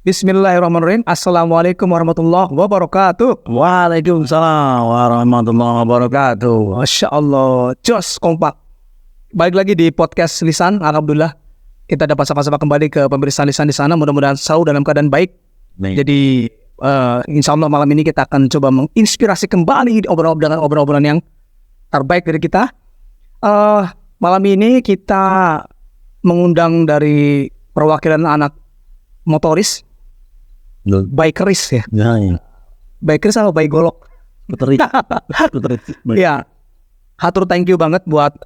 Bismillahirrahmanirrahim. Assalamualaikum warahmatullahi wabarakatuh. Waalaikumsalam warahmatullahi wabarakatuh. Masya Allah, jos kompak. Balik lagi di podcast Lisan. Alhamdulillah kita dapat sama-sama kembali ke pemeriksaan lisan di sana. Mudah-mudahan selalu dalam keadaan baik. Jadi insya Allah malam ini kita akan coba menginspirasi kembali obrolan-obrolan yang terbaik dari kita. Malam ini kita mengundang dari perwakilan anak motoris, bikeris ya. Bikeris atau bike golok? Putri. Ya, hatur thank you banget buat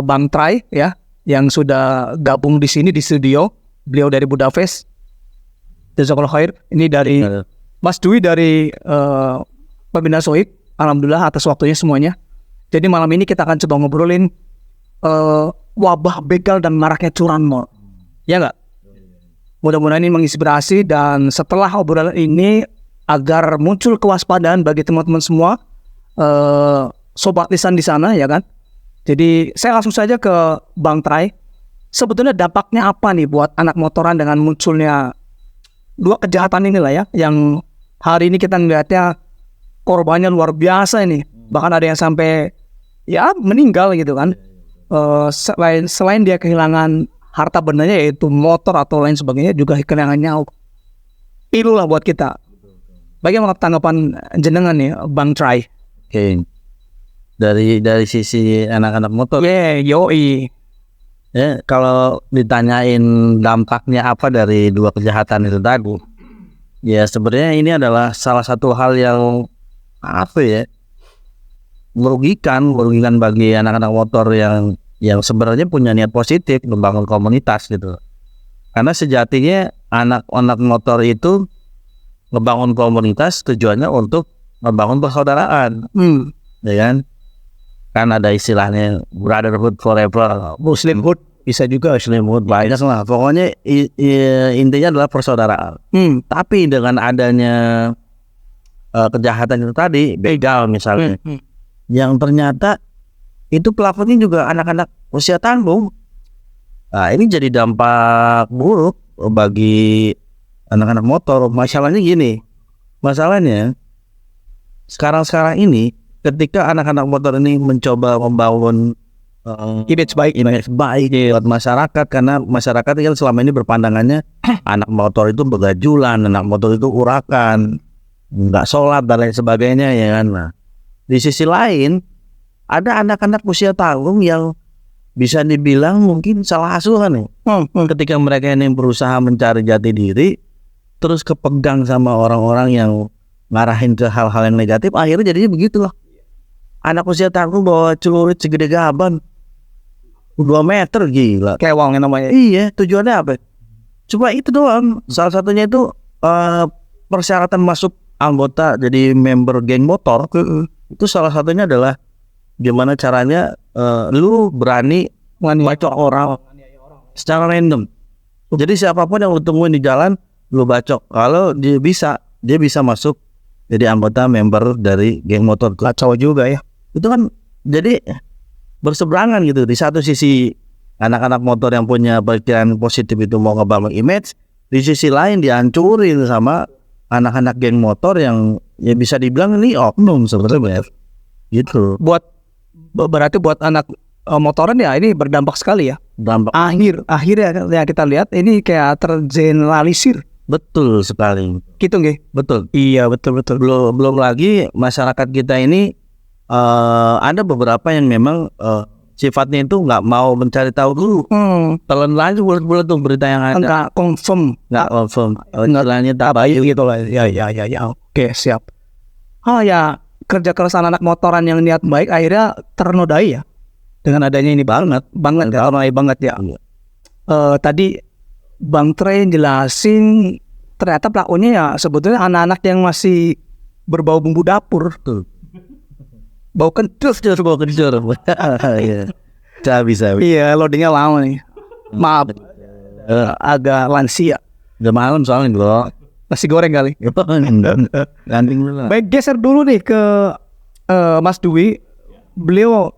Bang Trai ya, yang sudah gabung di sini di studio. Beliau dari Budapest. Jazakallah khair. Ini dari Mas Dwi dari Pembina Soik. Alhamdulillah atas waktunya semuanya. Jadi malam ini kita akan coba ngobrolin wabah begal dan maraknya curanmor. Ya nggak? Mudah-mudahan ini menginspirasi, dan setelah obrolan ini agar muncul kewaspadaan bagi teman-teman semua sobat lisan di sana ya kan. Jadi saya langsung saja ke Bang Trai. Sebetulnya dampaknya apa nih buat anak motoran dengan munculnya dua kejahatan inilah ya, yang hari ini kita melihatnya korbannya luar biasa ini. Bahkan ada yang sampai ya meninggal gitu kan. Selain dia kehilangan harta bendanya yaitu motor atau lain sebagainya, juga kehilangan nyawa. Pilulah buat kita. Bagaimana tanggapan jenengan nih Bang Trai? Oke. Dari sisi anak-anak motor. Yoi. Ya, kalau ditanyain dampaknya apa dari dua kejahatan itu tadi, ya sebenarnya ini adalah salah satu hal yang merugikan bagi anak-anak motor yang sebenarnya punya niat positif membangun komunitas gitu. Karena sejatinya anak-anak motor itu membangun komunitas tujuannya untuk membangun persaudaraan, ya kan? Kan ada istilahnya brotherhood forever, Muslimhood bisa juga. Muslimhood banyak lah. Pokoknya intinya adalah persaudaraan. Tapi dengan adanya kejahatan itu tadi, begal misalnya, yang ternyata itu pelakunya juga anak-anak usia tanggung. Nah, ini jadi dampak buruk bagi anak-anak motor. Masalahnya sekarang ini ketika anak-anak motor ini mencoba membangun image baik buat masyarakat, karena masyarakat kan selama ini berpandangannya anak motor itu begajulan, anak motor itu urakan, nggak sholat dan lain sebagainya ya kan. Nah, di sisi lain ada anak-anak usia tanggung yang bisa dibilang mungkin salah asuhan nih. Ketika mereka ini berusaha mencari jati diri, terus kepegang sama orang-orang yang ngarahin ke hal-hal yang negatif, akhirnya jadinya begitulah. Anak usia tanggung bawa celurit segede gaban 2 meter, gila. Kewang namanya. Iya, tujuannya apa? Cuma itu doang. Salah satunya itu persyaratan masuk anggota jadi member geng motor. Itu salah satunya adalah gimana caranya lu berani bacok orang secara random. Jadi siapapun yang lu temuin di jalan lu bacok. Kalau dia bisa masuk jadi anggota member dari geng motor. Kacau juga ya. Itu kan jadi berseberangan gitu. Di satu sisi anak-anak motor yang punya pikiran positif itu mau ngebangun image, di sisi lain dihancurin sama anak-anak geng motor yang ya bisa dibilang ini oknum sebenarnya gitu. Berarti buat anak motoran ya ini berdampak sekali ya. Dampak Akhirnya ya kita lihat ini kayak tergeneralisir. betul sekali. Gitu nggih? Betul. Iya, betul. Belum lagi masyarakat kita ini ada beberapa yang memang sifatnya itu nggak mau mencari tahu dulu. Telan lagi bulat tuh berita yang ada. Nggak confirm. Istilahnya tak baik gitu lah. Ya. Oke, siap. Ya, kerja keras anak motoran yang niat baik akhirnya ternodai ya. Dengan adanya ini banget ya. Tadi Bang Trai jelasin ternyata pelakunya ya sebetulnya anak-anak yang masih berbau bumbu dapur. Bau kencur. Bisa. Iya, loadingnya lama nih. Maaf, agak lansia. Udah malam soalnya bro. Nasi goreng kali. Ganting dulu lah. Baik, geser dulu nih ke Mas Dwi. Beliau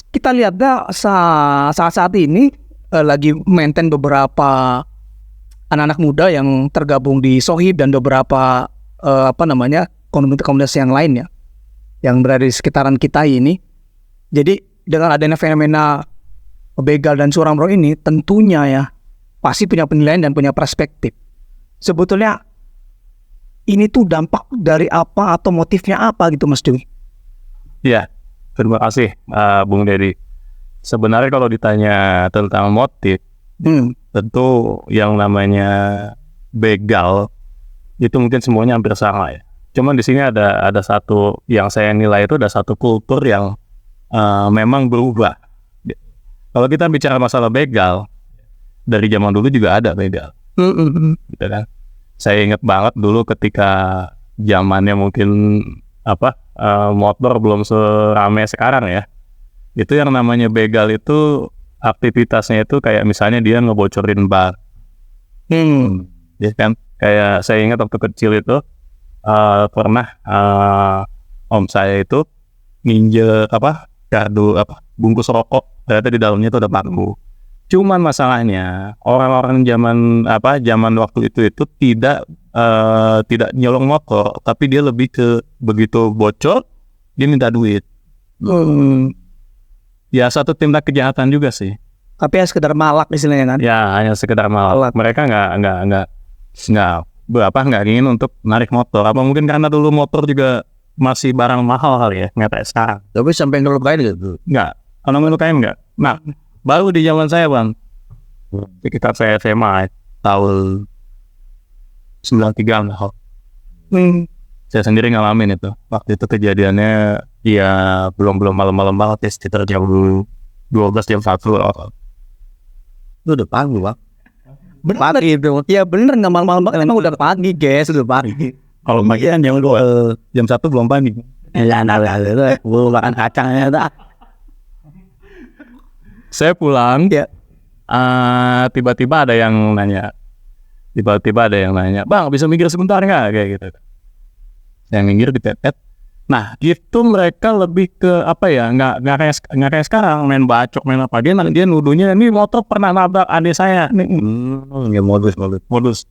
kita lihatnya saat ini lagi maintain beberapa anak-anak muda yang tergabung di Sohib dan beberapa komunitas yang lainnya yang berada di sekitaran kita ini. Jadi dengan adanya fenomena begal dan curanmor ini, tentunya ya pasti punya penilaian dan punya perspektif. Sebetulnya ini tuh dampak dari apa atau motifnya apa gitu Mas Dewi? Ya, terima kasih Bung Dedi. Sebenarnya kalau ditanya tentang motif, tentu yang namanya begal itu mungkin semuanya hampir sama ya. Cuman di sini ada satu yang saya nilai, itu ada satu kultur yang memang berubah. Kalau kita bicara masalah begal, dari zaman dulu juga ada begal, gitu kan. Saya ingat banget dulu ketika zamannya mungkin motor belum seramai sekarang ya. Itu yang namanya begal itu aktivitasnya itu kayak misalnya dia ngebocorin bar. Ya kan, kayak saya ingat waktu kecil itu pernah om saya itu nginjek bungkus rokok, ternyata di dalamnya itu ada paku. Cuman masalahnya orang-orang zaman waktu itu tidak nyolong motor, tapi dia lebih ke begitu bocor dia minta duit. Ya satu tindak kejahatan juga sih. Tapi ya sekedar malak istilahnya kan? Ya hanya sekedar malak. Mereka nggak ingin untuk narik motor. Apa mungkin karena dulu motor juga masih barang mahal kali ya, nggak kayak sekarang. Tapi sampai ngelukain gitu? Nggak. Kalau ngelukain nggak. Nah, baru di zaman saya Bang, sekitar saya SMA tahun 93 lah. Saya sendiri ngalamin itu. Waktu itu kejadiannya ya belum malam-malam banget ya, sekitar jam 12 jam 1 lah. Itu udah pagi Bang. Pagi itu. Ya bener, nggak malam-malam banget, emang udah pagi guys, udah pagi. Kalau pagi kan jam 1 belum pagi. Gue makan kacangnya dah. Saya pulang, ya. Tiba-tiba ada yang nanya, Bang bisa minggir sebentar nggak, kayak gitu. Saya minggir dipepet. Nah gitu mereka lebih ke nggak kayak sekarang main bacok main apa, dia nuduhnya ini motor pernah nabrak adik saya. Ya modus.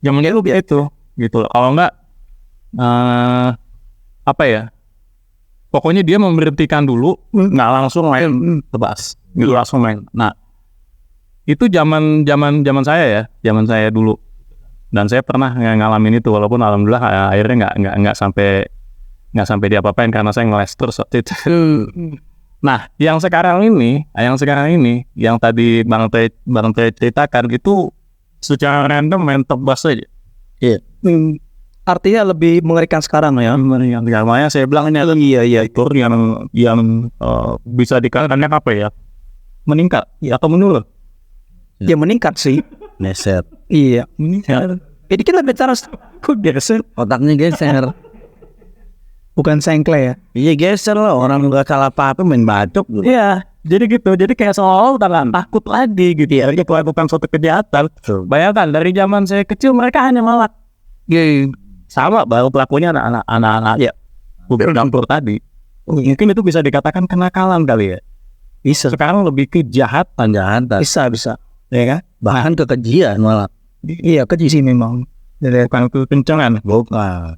Zaman dulu itu gitu. Kalau nggak pokoknya dia memberhentikan dulu, nggak langsung main tebas, gitu langsung main. Nah, itu zaman saya dulu, dan saya pernah ngalamin itu, walaupun alhamdulillah akhirnya nggak sampai diapa-apain karena saya ngeles terus waktu itu. Nah, yang sekarang ini, yang tadi Bang Teh ceritakan itu secara random main tebas aja. Iya. Artinya lebih mengerikan sekarang ya. Makanya saya bilang ini itu yang bisa dikatakan apa ya? Meningkat atau menurun? Ya meningkat sih. Neset. Iya, meningkat. Jadi kita bicara kok geser, Otaknya geser. bukan sengkle ya. Iya geser lah, orang nggak salah apa-apa main bacok gitu. Iya, jadi gitu. Jadi kayak seolah udah nggak takut lagi gitu ya. Dia melakukan suatu kejahatan. Bayangkan dari zaman saya kecil mereka hanya malak. Sama baru pelakunya anak-anak ya dapur tadi. Mungkin itu bisa dikatakan kenakalan kali ya. Bisa. Sekarang lebih ke kejahatan. Bisa. Ya kan? Bahkan kekejian malah. Iya, keji sih memang. Bukan kekencangan. Bukan.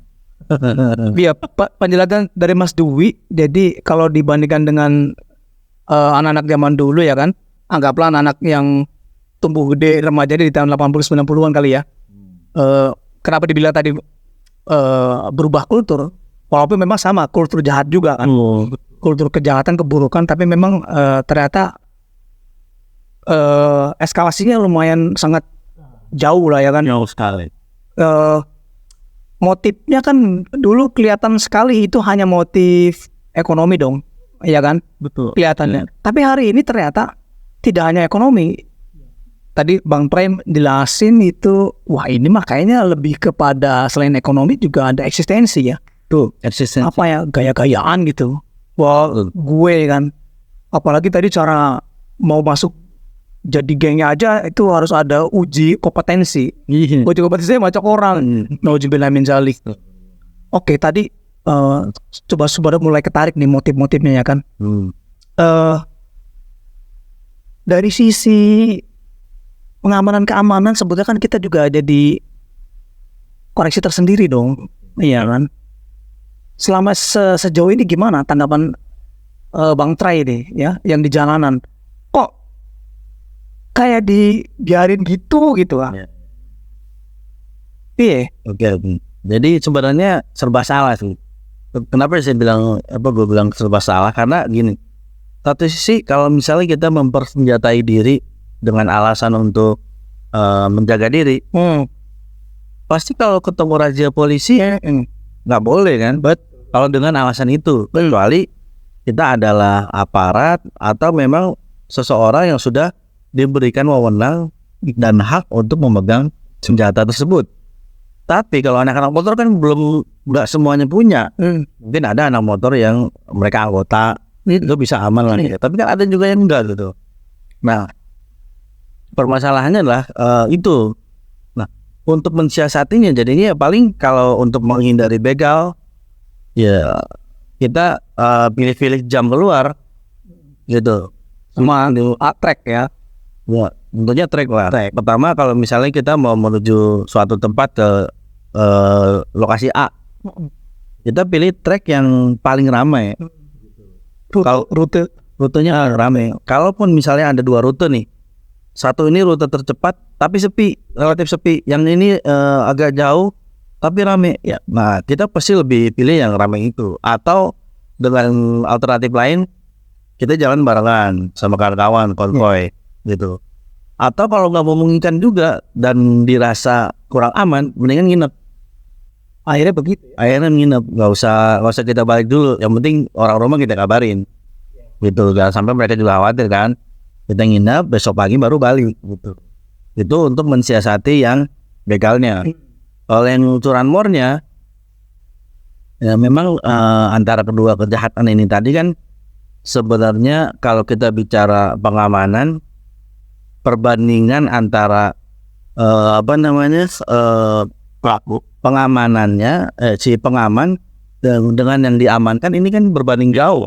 Iya, penjelasan dari Mas Dewi. Jadi kalau dibandingkan dengan anak-anak zaman dulu ya kan, anggaplah anak yang tumbuh gede remaja di tahun 80-90-an kali ya. Kenapa dibilang tadi berubah kultur? Walaupun memang sama kultur jahat juga kan, kultur kejahatan, keburukan, tapi memang ternyata eskalasinya lumayan sangat jauh lah ya kan. Jauh sekali. Motifnya kan dulu kelihatan sekali itu hanya motif ekonomi dong, ya kan? Betul. Kelihatannya. Tapi hari ini ternyata tidak hanya ekonomi. Tadi Bang Prem jelasin itu, wah ini mah kayaknya lebih kepada selain ekonomi juga ada eksistensi ya. Tuh, eksistensi. Apa ya, gaya-gayaan gitu. Wah, gue kan. Apalagi tadi cara mau masuk jadi gengnya aja itu harus ada uji kompetensi. Uji kompetensi macam orang. Nauzubillah min dzalik. Oke, tadi coba mulai ketarik nih motif-motifnya ya kan. Dari sisi pengamanan-keamanan sebetulnya kan kita juga ada di koreksi tersendiri dong, iya kan? Selama sejauh ini gimana tanggapan Bang Trai deh, ya, yang di jalanan? Kok kayak dibiarin gitu ah? Ya. Iya. Oke. Jadi sebenarnya serba salah sih. Kenapa saya bilang gue bilang serba salah? Karena gini, satu sisi kalau misalnya kita mempersenjatai diri dengan alasan untuk menjaga diri, pasti kalau ketemu razia polisi nggak boleh kan? Kalau dengan alasan itu, kecuali kita adalah aparat atau memang seseorang yang sudah diberikan wewenang dan hak untuk memegang senjata tersebut. Tapi kalau anak-anak motor kan nggak semuanya punya. Mungkin ada anak motor yang mereka anggota itu bisa aman lah. Tapi kan ada juga yang enggak gitu. Nah, permasalahannya adalah itu. Nah, untuk mensiasatinya jadinya paling kalau untuk menghindari begal, ya kita pilih-pilih jam keluar gitu. Sama track ya. Ya, tentunya trek lah. Pertama kalau misalnya kita mau menuju suatu tempat ke lokasi A, kita pilih trek yang paling ramai. Kalau rutenya ramai. Kalaupun misalnya ada 2 rute nih, satu ini rute tercepat tapi sepi, relatif sepi. Yang ini agak jauh tapi ramai. Ya, nah kita pasti lebih pilih yang ramai itu. Atau dengan alternatif lain, kita jalan barengan sama kawan-kawan konvoy. Gitu. Atau kalau nggak memungkinkan juga dan dirasa kurang aman, mendingan nginep. Akhirnya begitu. Akhirnya nginep, nggak usah kita balik dulu. Yang penting orang rumah kita kabarin, gitu. Jangan sampai mereka juga khawatir kan. Kita nginep, besok pagi baru balik, gitu. Itu untuk mensiasati yang begalnya. Kalau yang curanmornya, ya memang antara kedua kejahatan ini tadi kan sebenarnya kalau kita bicara pengamanan, perbandingan antara pelaku pengamanannya si pengaman dengan yang diamankan ini kan berbanding jauh,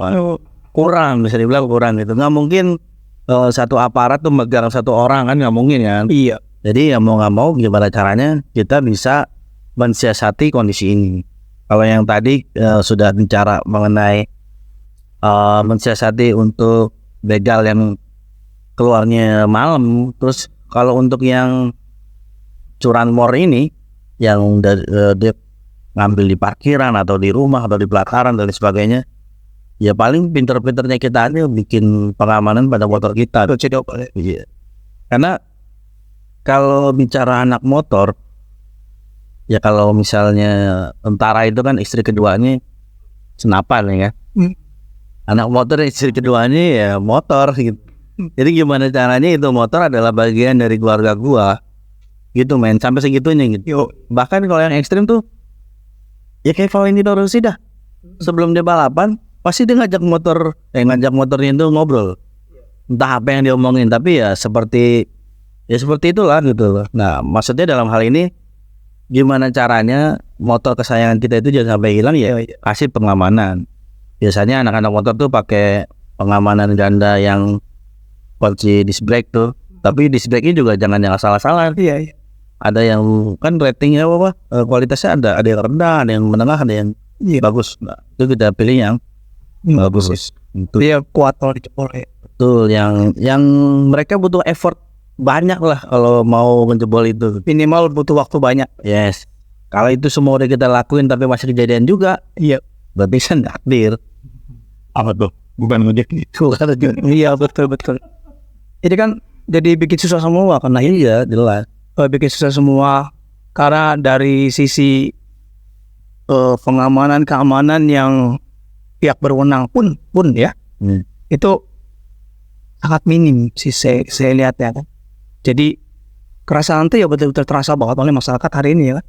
kurang, bisa dibilang kurang gitu. Nggak mungkin satu aparat tuh megang satu orang kan, nggak mungkin kan. Iya. Jadi ya mau nggak mau gimana caranya kita bisa mensiasati kondisi ini. Kalau yang tadi sudah bicara mengenai mensiasati untuk begal yang keluarnya malam, terus kalau untuk yang curanmor ini yang dia ngambil di parkiran atau di rumah atau di pelataran dan sebagainya, ya paling pinter-pinternya kita ini bikin pengamanan pada motor kita. Iya. Karena kalau bicara anak motor, ya kalau misalnya tentara itu kan istri keduanya senapan ya kan. Anak motor istri keduanya ya motor gitu. Jadi gimana caranya itu motor adalah bagian dari keluarga gua gitu men, sampai segitunya gitu. Bahkan kalau yang ekstrim tuh ya kayak Valentino Rossi dah, sebelum dia balapan pasti dia ngajak motornya itu ngobrol, entah apa yang dia omongin, tapi ya seperti itulah gitu loh. Nah maksudnya dalam hal ini gimana caranya motor kesayangan kita itu jangan sampai hilang, ya kasih pengamanan. Biasanya anak-anak motor tuh pakai pengamanan ganda yang kunci disc brake tuh, tapi disc brake-nya juga jangan yang salah-salah. Iya. Ada yang kan ratingnya kualitasnya ada yang rendah, ada yang menengah, ada yang bagus. Nah, itu kita pilih yang bagus. Dia kuat kalau dijebol ya. Betul, yang mereka butuh effort banyak lah kalau mau menjebol itu. Minimal butuh waktu banyak. Yes. Kalau itu semua udah kita lakuin tapi masih kejadian juga, iya, berarti kan takdir. Apa tuh? Bukan ngojek itu. Iya betul. Ini kan jadi bikin susah semua karena Iya, jelas. Bikin susah semua karena dari sisi pengamanan keamanan yang pihak berwenang pun ya itu sangat minim sih saya lihat ya kan. Jadi kerasa nanti ya betul-betul terasa banget oleh masyarakat hari ini ya kan.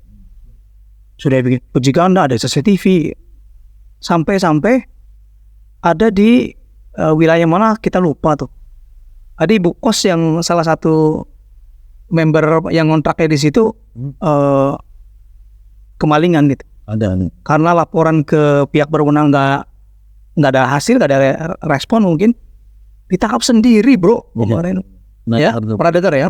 Sudah bikin uji ganda, ada CCTV, sampai ada di wilayah mana kita lupa tuh. Ada ibu kos yang salah satu member yang kontraknya di situ kemalingan gitu. Ada. Karena laporan ke pihak berwenang nggak ada hasil, nggak ada respon, mungkin ditangkap sendiri bro kemarin. Ya, pernah dengar ya?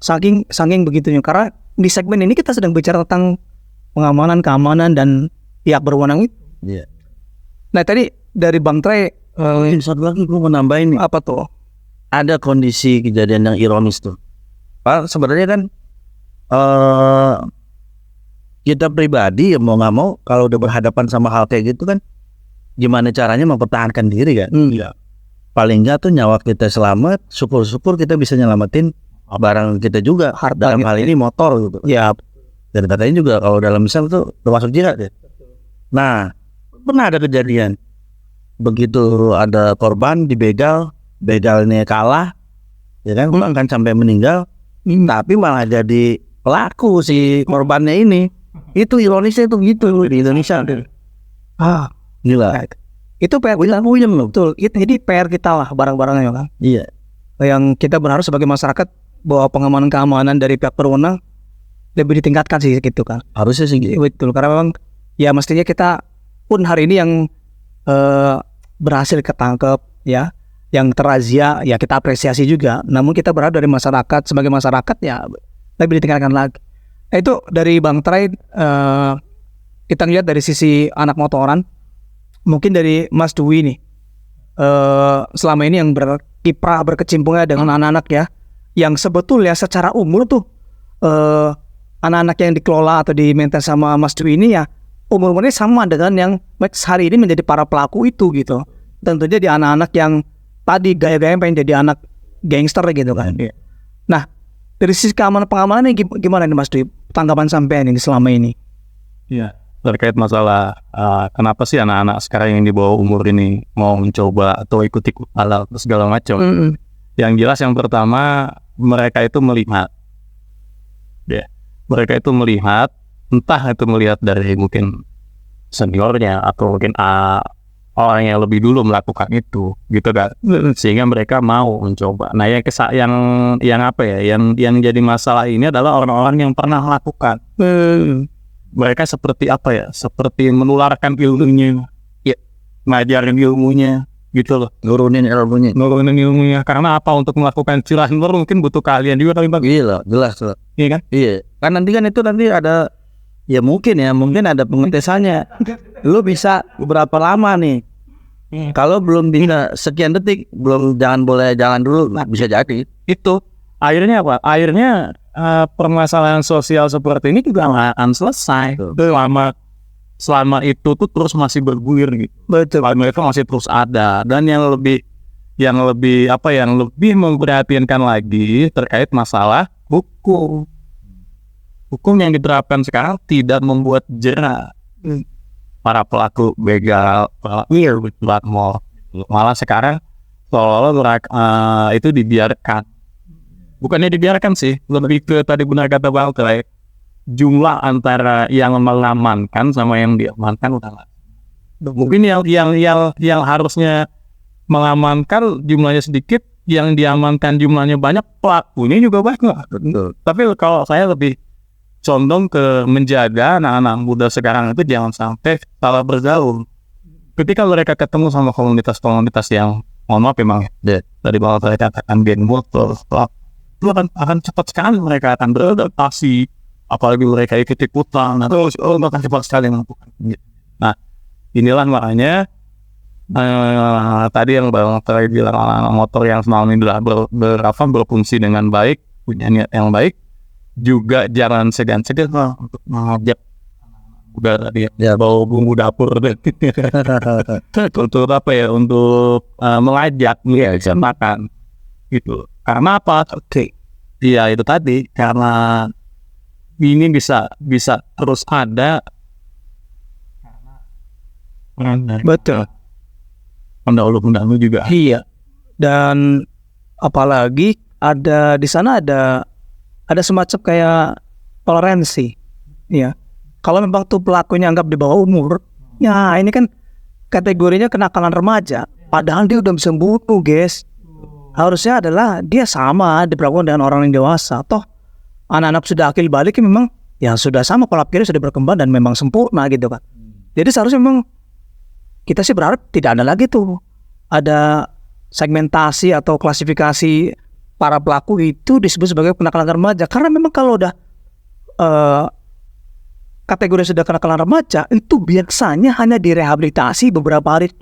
Saking begitunya. Karena di segmen ini kita sedang bicara tentang pengamanan, keamanan, dan pihak berwenang itu. Iya. Nah tadi dari Bang Tray, Satu lagi gue mau nambahin nih. apa tuh? Ada kondisi kejadian yang ironis tuh. Pak, sebenarnya kan kita pribadi ya mau nggak mau kalau udah berhadapan sama hal kayak gitu kan, gimana caranya mempertahankan diri kan? Iya. Paling nggak tuh nyawa kita selamat, syukur-syukur kita bisa nyelamatin barang kita juga. Harta Dalam gitu. hal ini motor gitu. Ya, Dan katanya juga kalau dalam misal tuh termasuk jihad ya. Nah, pernah ada kejadian begitu ada korban dibegal, begalnya kalah, ya kan, bahkan sampai meninggal, tapi malah jadi pelaku si korbannya ini. Itu ironisnya tuh gitu di Indonesia. Gila. itu PR kita. Betul. Jadi PR kita lah barang-barangnya kan. Iya. Yang kita berharap sebagai masyarakat bahwa pengamanan keamanan dari pihak berwenang lebih ditingkatkan sih gitu kan. Harusnya sih gitu. Betul. Karena memang ya mestinya kita pun hari ini yang berhasil ketangkep ya, yang terazia ya kita apresiasi juga. Namun kita berharap dari masyarakat sebagai masyarakat ya lebih ditingkatkan lagi. Itu dari Bang Tray, kita lihat dari sisi anak motoran. Mungkin dari Mas Dwi nih, selama ini yang berkiprah berkecimpungnya dengan anak-anak ya, yang sebetulnya secara umur tuh anak-anak yang dikelola atau di-maintain sama Mas Dwi ini ya umur-umurnya sama dengan yang hari ini menjadi para pelaku itu gitu. Tentunya di anak-anak yang tadi gaya-gaya pengen jadi anak gangster gitu kan. Nah, dari sisi keamanan-pengamanannya gimana nih Mas Dwi? Tanggapan sampean ini selama ini? Iya. Terkait masalah kenapa sih anak-anak sekarang yang di bawah umur ini mau mencoba atau ikut-ikut halal segala macam. Yang jelas yang pertama mereka itu melihat, ya, mereka itu melihat, entah itu melihat dari mungkin seniornya atau mungkin orang yang lebih dulu melakukan itu, gitu kan, sehingga mereka mau mencoba. Nah yang apa ya, yang jadi masalah ini adalah orang-orang yang pernah melakukan. Mereka seperti apa ya, seperti menularkan ilmunya, ya, ngajarin ilmunya, gitu loh. Nurunin ilmunya. Karena apa? Untuk melakukan cirahan mungkin butuh keahlian juga kali Bang. Gila, jelas loh. Iya kan? Iya. Kan nanti ada ya mungkin ada pengetesannya. Lu bisa berapa lama nih? Kalau belum bisa sekian detik, jangan boleh jalan dulu. Nah, bisa jadi. Itu akhirnya apa? Akhirnya permasalahan sosial seperti ini juga nggak akan selesai. Selama itu tuh terus masih bergulir gitu. Betul. Mereka masih terus ada. Dan yang lebih memprihatinkan lagi terkait masalah hukum. Hukum yang diterapkan sekarang tidak membuat jera para pelaku begal, pelaku mal. Malah sekarang seolah-olah itu dibiarkan. Bukannya dibiarkan sih, lebih ke tadi benar kata Bang Tray, jumlah antara yang mengamankan sama yang diamankan udah nggak. Mungkin yang harusnya mengamankan jumlahnya sedikit, yang diamankan jumlahnya banyak, pelakunya juga banyak. Betul. Tapi kalau saya lebih condong ke menjaga anak-anak muda sekarang itu jangan sampai salah bergaul. Ketika mereka ketemu sama komunitas-komunitas yang, mohon maaf memang tadi Bang Tray katakan geng motor, itu akan cepat sekali mereka akan beradaptasi, apalagi mereka ikut-ikutan, terus akan cepat sekali melakukan. Nah, inilah makanya tadi yang Bang Tray bilang anak motor yang selama ini berfungsi dengan baik, punya niat yang baik, juga jangan segan-segan untuk mengajak udah tadi bawa bumbu dapur untuk apa ya, untuk mengajak makan gitu. Karena apa? Iya itu tadi, karena ini bisa terus ada. Betul. Pendahulu juga. Iya. Dan apalagi ada di sana ada semacam kayak toleransi. Ya. Kalau memang tuh pelakunya anggap di bawah umur, ya ini kan kategorinya kenakalan remaja. Padahal dia udah bisa bunuh, guys. Harusnya adalah dia sama diperlakukan dengan orang yang dewasa. Toh anak-anak sudah akil balik memang ya sudah sama, pola pikirnya sudah berkembang dan memang sempurna gitu kan. Jadi seharusnya memang kita sih berharap tidak ada lagi tuh ada segmentasi atau klasifikasi para pelaku itu disebut sebagai kenakalan remaja, karena memang kalau udah kategori sudah kenakalan remaja itu biasanya hanya direhabilitasi beberapa hari.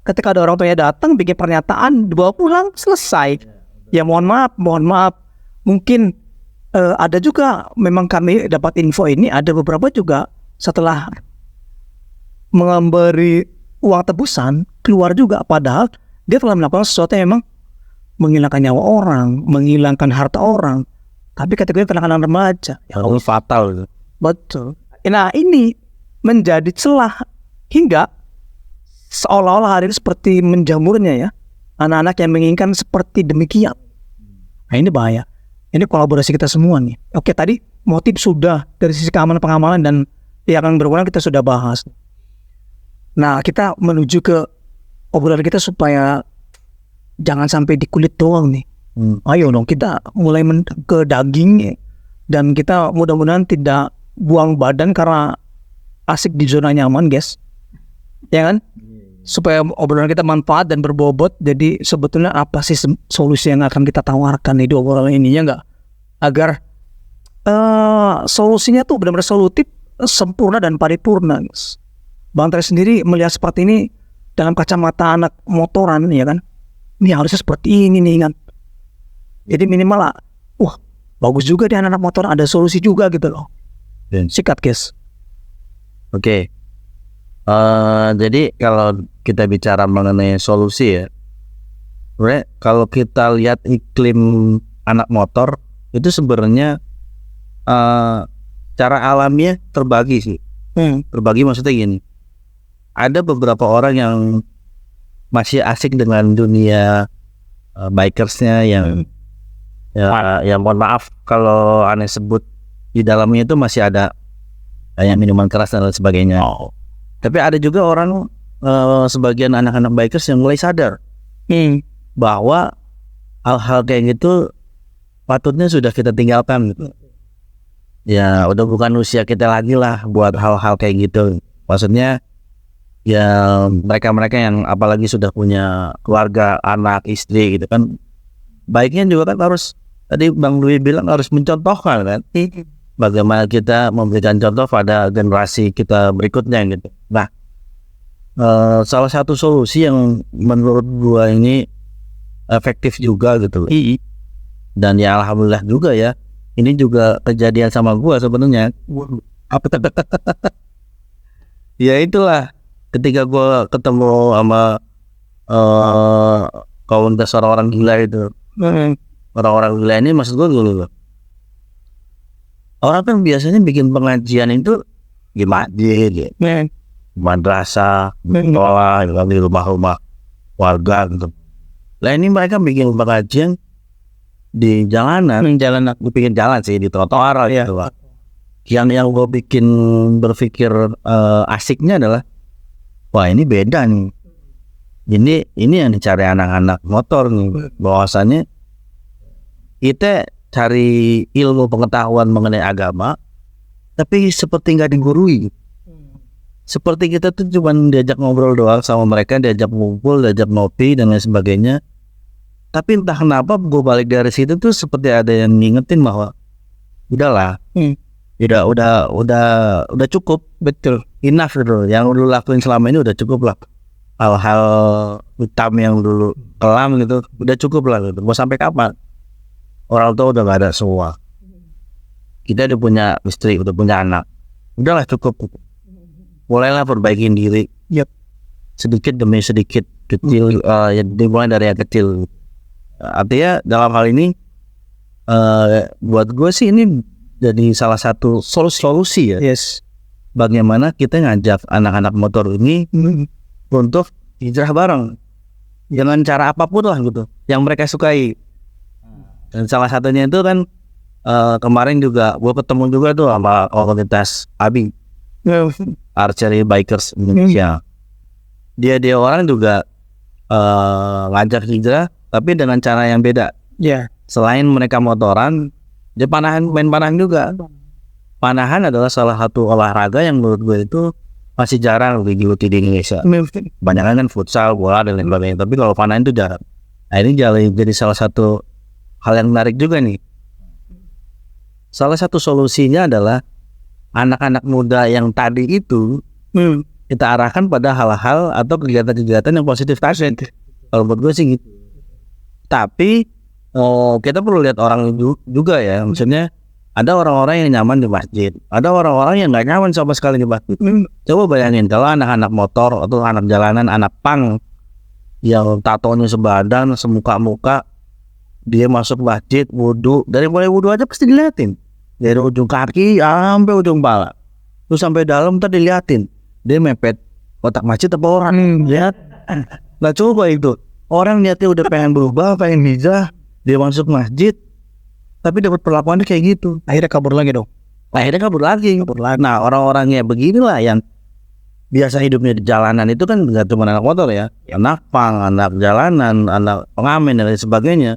Ketika ada orang tuanya datang bikin pernyataan, dibawa pulang, selesai. Ya mohon maaf, mungkin ada juga, memang kami dapat info ini, ada beberapa juga setelah memberi uang tebusan keluar juga, padahal dia telah melakukan sesuatu yang memang menghilangkan nyawa orang, menghilangkan harta orang, tapi kategori kenakalan remaja. Ya, fatal gitu. Betul. Nah, ini menjadi celah hingga seolah-olah hari ini seperti menjamurnya ya anak-anak yang menginginkan seperti demikian. Nah, ini bahaya. Ini kolaborasi kita semua nih. Oke, tadi motif sudah, dari sisi keamanan, pengamanan dan yang berwenang kita sudah bahas. Nah, kita menuju ke obrolan kita supaya jangan sampai di kulit doang nih. Ayo dong, kita mulai ke daging, dan kita mudah-mudahan tidak buang badan karena asik di zona nyaman, guys. Ya kan? Supaya obrolan kita manfaat dan berbobot. Jadi sebetulnya apa sih solusi yang akan kita tawarkan di obrolan ini, ya enggak? Agar solusinya tuh benar-benar solutif, sempurna dan paripurna, guys. Bang Trai sendiri melihat seperti ini dalam kacamata anak motoran, ya kan? Ini harusnya seperti ini nih kan. Jadi minimal lah, wah bagus juga di anak-anak motor, ada solusi juga gitu loh. Sikat, guys. Oke. Jadi kalau kita bicara mengenai solusi ya, kalau kita lihat iklim anak motor itu sebenarnya cara alamiah terbagi sih. Terbagi maksudnya gini, ada beberapa orang yang masih asik dengan dunia bikersnya yang ya mohon maaf kalau aneh sebut, di dalamnya itu masih ada kayak minuman keras dan lain sebagainya. Tapi ada juga orang sebagian anak-anak bikers yang mulai sadar bahwa hal-hal kayak gitu patutnya sudah kita tinggalkan gitu. Ya udah bukan usia kita lagi lah buat hal-hal kayak gitu. Maksudnya ya mereka-mereka yang apalagi sudah punya keluarga, anak, istri gitu kan, baiknya juga kan harus, tadi Bang Dwi bilang harus mencontohkan kan, bagaimana kita memberikan contoh pada generasi kita berikutnya gitu. Nah, salah satu solusi yang menurut gua ini efektif juga gitu, dan ya alhamdulillah juga ya, ini juga kejadian sama gua sebenarnya. Ya itulah, ketika gue ketemu sama komunitas orang-orang gila itu, orang-orang gila ini maksud gue dulu, orang kan biasanya bikin pengajian itu gimana gitu, madrasah, sekolah, di rumah-rumah warga gitu. Lah ini mereka bikin pengajian di jalanan, gue bikin jalan sih di trotoar gitu lah. Yang gue bikin berpikir asiknya adalah, wah ini beda nih. Ini yang dicari anak-anak motor nih. Bahwasannya kita cari ilmu pengetahuan mengenai agama, tapi seperti nggak digurui. Seperti kita tuh cuma diajak ngobrol doang sama mereka, diajak ngumpul, diajak ngopi dan lain sebagainya. Tapi entah kenapa gue balik dari situ tuh seperti ada yang ngingetin bahwa udahlah, udah cukup, betul, enough gitu. Yang lu lakuin selama ini udah cukup lah. Hal-hal hitam yang dulu kelam gitu, udah cukup lah gitu. Mau sampai kapan? Orang tua udah gak ada semua. Kita udah punya istri, udah punya anak. Udahlah cukup. Mulailah perbaikin diri. Sedikit demi sedikit, kecil, ya dimulai dari yang kecil. Artinya dalam hal ini, buat gue sih ini jadi salah satu solusi ya. Bagaimana kita ngajak anak-anak motor ini untuk hijrah bareng dengan cara apapun lah gitu yang mereka sukai. Dan salah satunya itu kan kemarin juga gue ketemu juga tuh sama komunitas ABI, Archery Bikers Indonesia. Dia orang juga ngajak hijrah tapi dengan cara yang beda. Selain mereka motoran, dia main panahan juga. Panahan adalah salah satu olahraga yang menurut gue itu masih jarang digeluti di Indonesia. Banyak kan futsal, bola dan lain sebagainya. Tapi kalau panahan itu jarang. Nah ini jadi salah satu hal yang menarik juga nih. Salah satu solusinya adalah anak-anak muda yang tadi itu kita arahkan pada hal-hal atau kegiatan-kegiatan yang positif tadi. Kalau menurut gue sih gitu. Tapi kita perlu lihat orang juga ya. Maksudnya ada orang-orang yang nyaman di masjid, ada orang-orang yang nggak nyaman sama sekali di masjid. Coba bayangin kalau anak-anak motor atau anak jalanan, anak pang yang tatonya sebadan, semuka-muka, dia masuk masjid, wudhu, dari mulai wudhu aja pasti diliatin, dari ujung kaki sampai ujung pala, terus sampai dalam tadi diliatin, dia mepet kotak masjid apa orang, lihat. Nah coba itu, orang niatnya udah pengen berubah, pengen hijrah, dia masuk masjid, tapi dapat perlakuannya kayak gitu, Akhirnya kabur lagi dong. akhirnya kabur lagi. Nah orang-orangnya beginilah yang biasa hidupnya di jalanan itu kan nggak cuma anak motor ya, anak pang, anak jalanan, anak pengamen dan lain sebagainya.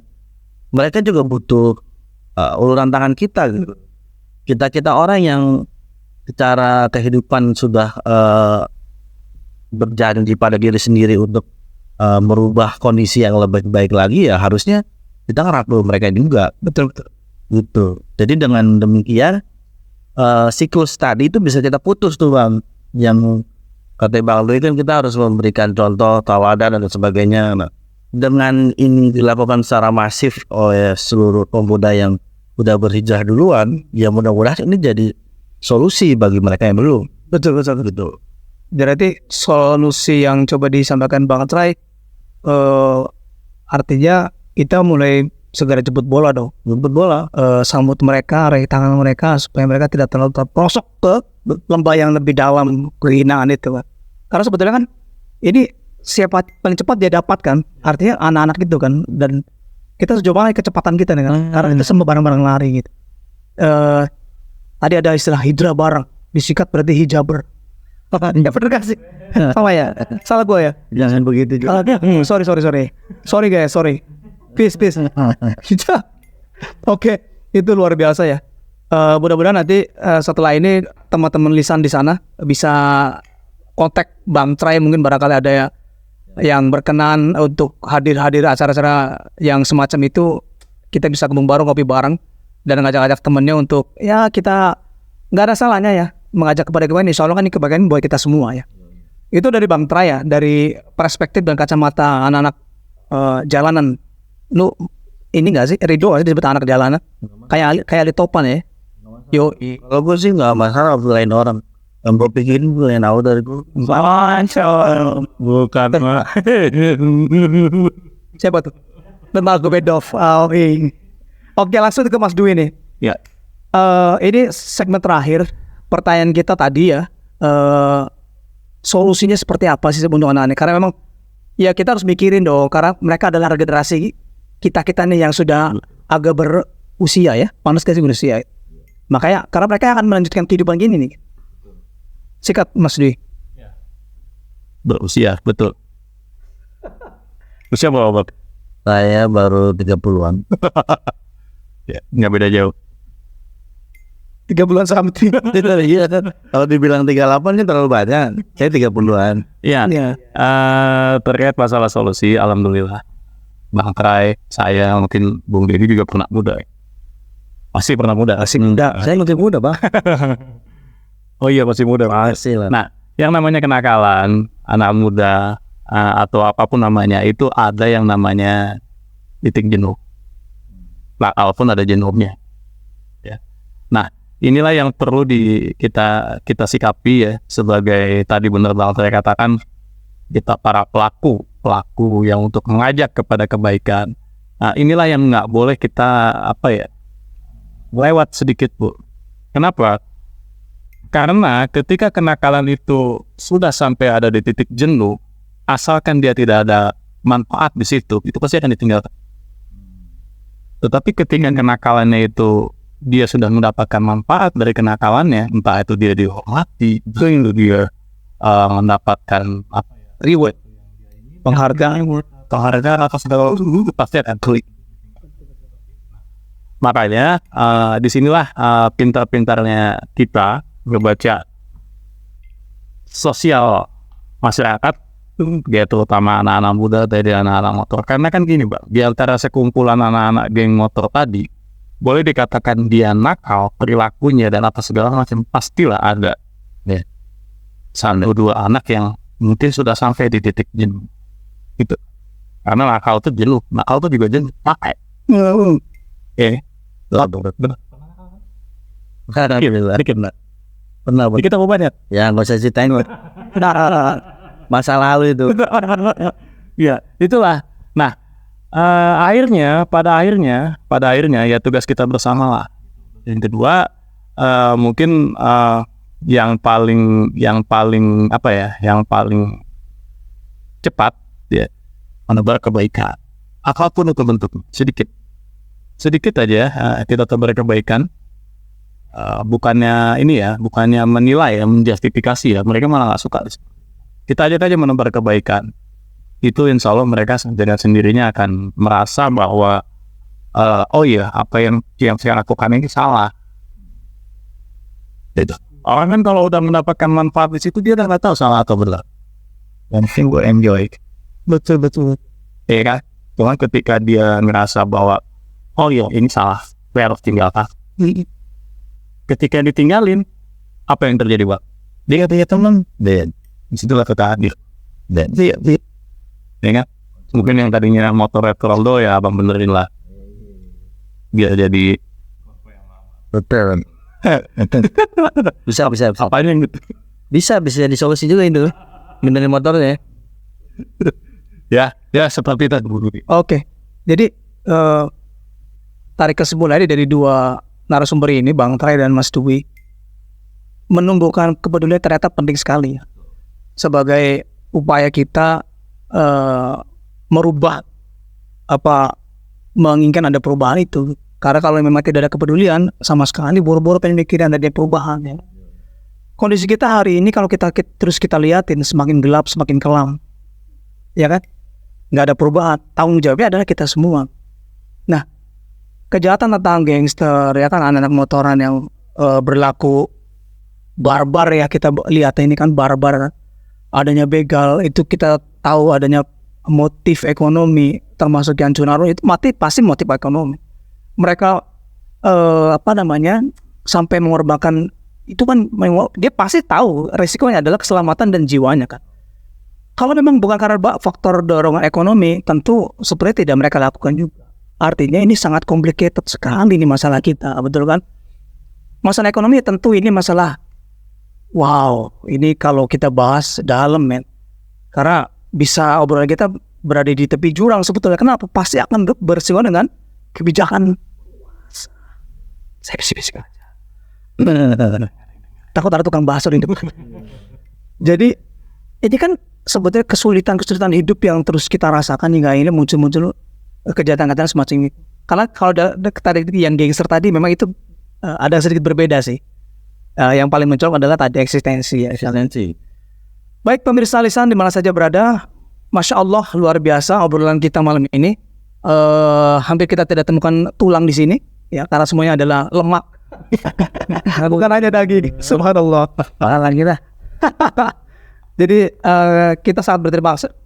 Mereka juga butuh uluran tangan kita gitu. Kita orang yang secara kehidupan sudah berjanji pada diri sendiri untuk merubah kondisi yang lebih baik lagi, ya harusnya kita ngerangkul mereka juga. Betul. Gitu. Jadi dengan demikian siklus tadi itu bisa kita putus tuh Bang. Yang kata Bang Lui kan kita harus memberikan contoh, tawadan dan sebagainya. Nah, dengan ini dilakukan secara masif oleh seluruh pemuda yang udah berhijrah duluan, ya mudah-mudahan ini jadi solusi bagi mereka yang belum. Betul. Berarti solusi yang coba disampaikan Bang Trai, artinya kita mulai segera jemput bola dong. Jemput bola, Sambut mereka, raih tangan mereka supaya mereka tidak terlalu terprosok ke lembah yang lebih dalam kehinaan itu, Pak. Karena sebetulnya kan ini siapa paling cepat dia dapatkan, artinya anak-anak itu kan, dan kita harus coba kecepatan kita nih kan, karena kita semua bareng-bareng lari gitu. Tadi ada istilah hijrah bareng, disikat berarti hijaber. Ya bener gak sih? Sama ya? Salah gue ya? jangan begitu juga. Sorry guys, sorry. Peace. Oke, itu luar biasa ya. Mudah-mudahan nanti setelah ini teman-teman lisan di sana bisa kontak Bang Trai, mungkin barangkali ada ya yang berkenan untuk hadir acara-acara yang semacam itu. Kita bisa gabung bareng, ngopi bareng, dan ngajak-ngajak temennya untuk ya kita nggak ada salahnya ya mengajak kepada kebaikan. Insya Allah kan ini kebaikan buat kita semua ya. Itu dari Bang Trai ya, dari perspektif dan kacamata anak-anak jalanan. Lu ini nggak sih Ridho aja disebut anak jalanan? Kayak Ali Topan ya. Yo, Kalau gue sih nggak masalah belain orang. Yang gue pikirin gue yang tahu dari gue. Bukan mah. Siapa tuh? Tentang Bedov. Oke, langsung ke Mas Dwi nih. Ya. Ini segmen terakhir. Pertanyaan kita tadi ya, solusinya seperti apa sih untuk anak-anak? Karena memang ya kita harus mikirin dong, karena mereka adalah generasi kita nih yang sudah agak berusia ya, panas kasih berusia. Makanya karena mereka akan melanjutkan kehidupan gini nih. Sikat Mas Dwi. Berusia, betul. Usia berapa, Bang? Saya baru 30-an. Ya, nggak beda jauh. 3 bulan something. Iya kan. Kalau dibilang 38 kan terlalu banyak. Saya 30-an. Iya. Terkait masalah solusi, alhamdulillah Bang Trai, saya, mungkin Bung Deddy juga pernah muda. Masih pernah muda. Masih muda. Saya masih muda, Bang. Oh iya, masih muda. Masih lah. Nah, yang namanya kenakalan anak muda atau apapun namanya, itu ada yang namanya titik jenuh. Nah, walaupun ada jenuhnya. Ya. Nah, inilah yang perlu kita sikapi ya, sebagai tadi benar Bang saya katakan, kita para pelaku yang untuk mengajak kepada kebaikan. Nah, inilah yang nggak boleh kita lewat sedikit, Bu. Kenapa? Karena ketika kenakalan itu sudah sampai ada di titik jenuh, asalkan dia tidak ada manfaat di situ, itu pasti akan ditinggalkan. Tetapi ketika kenakalannya itu dia sudah mendapatkan manfaat dari kenakalannya, entah itu dia dihormati, itu dia mendapatkan reward, penghargaan atas segala itu pasti akan klik. Makanya disinilah pintar-pintarnya kita membaca sosial masyarakat dia terutama anak-anak muda tadi, anak-anak motor. Karena kan gini Bang, di antara sekumpulan anak-anak geng motor tadi, boleh dikatakan dia nakal, perilakunya dan apa segala macam, pastilah ada ya, satu dua anak yang mungkin sudah sampai di titik jenuh gitu. Karena nakal itu jenuh, nakal itu juga jenuh, pakai benar. Pernah Bang. Kita mau banyak Ya nggak usah ceritain Bang. Masa lalu itu. ya itulah. Nah, pada akhirnya ya tugas kita bersama lah. Yang kedua, mungkin yang paling apa ya, yang paling cepat ya, menebar kebaikan. Apapun itu bentuknya, sedikit aja kita tebar kebaikan. Bukannya menilai ya, menjustifikasi ya, mereka malah nggak suka. Kita ajak aja menebar kebaikan. Itu insya Allah mereka dengan sendirinya akan merasa bahwa oh iya, apa yang saya lakukan ini salah. Itu. Orang kan kalau udah mendapatkan manfaat di situ, dia udah nggak tahu salah atau benar. Yang penting gue enjoy. Betul. Ya kan? Cuman ketika dia merasa bahwa oh iya ini salah, gue harus tinggalkan. Ketika ditinggalin, apa yang terjadi Pak? Dia katanya teman, dan disitulah kita hadir. Dan dia ya kan? Mungkin yang tadinya motor Retro ya abang benerin lah. Biar jadi Betul. Bisa. apa yang gitu. Bisa jadi solusi juga itu. Benerin motornya. Ya seperti itu Bu Rudi. Oke. Jadi tarik kesimpulannya dari dua narasumber ini, Bang Trai dan Mas Dwi, menumbuhkan kepedulian ternyata penting sekali ya. Sebagai upaya kita merubah menginginkan ada perubahan itu. Karena kalau memang tidak ada kepedulian sama sekali, boro-boro pengen mikirin ada perubahan ya. Kondisi kita hari ini kalau kita terus kita liatin semakin gelap, semakin kelam, ya kan? Nggak ada perubahan. Tanggung jawabnya adalah kita semua. Nah, kejahatan tentang gangster ya kan, anak-anak motoran yang berlaku barbar ya, kita lihat ini kan barbar. Adanya begal itu kita tahu, adanya motif ekonomi termasuk yang Cunaro itu pasti motif ekonomi. Mereka sampai mengorbankan itu kan, dia pasti tahu resikonya adalah keselamatan dan jiwanya kan. Kalau memang bukan karena faktor dorongan ekonomi, tentu seperti tidak mereka lakukan juga. Artinya ini sangat complicated sekali ini masalah kita, betul kan? Masalah ekonomi tentu ini masalah, wow, ini kalau kita bahas dalam men, karena bisa obrolan kita berada di tepi jurang sebetulnya. Kenapa? Pasti akan bersinggungan dengan kebijakan. Saya bisik-bisik aja. Takut ada tukang bahasa di depan. Jadi ini kan sebetulnya kesulitan hidup yang terus kita rasakan hingga ini muncul kejahatan-kejahatan semacam ini. Karena kalau tadi yang gangster tadi memang itu ada sedikit berbeda sih. Yang paling mencolok adalah tadi eksistensi. Baik pemirsa lisan di mana saja berada, Masya Allah luar biasa obrolan kita malam ini. Hampir kita tidak temukan tulang di sini, ya, karena semuanya adalah lemak. Bukan hanya daging. Subhanallah. Lagi lah. Jadi kita sangat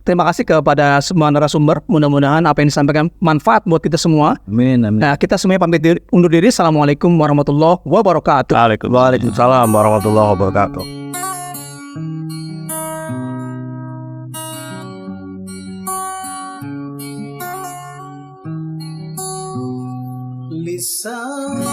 terima kasih kepada semua narasumber. Mudah-mudahan apa yang disampaikan manfaat buat kita semua. Amin. Nah, kita semuanya undur diri. Assalamualaikum warahmatullahi wabarakatuh. Waalaikumsalam warahmatullahi wabarakatuh. Lisan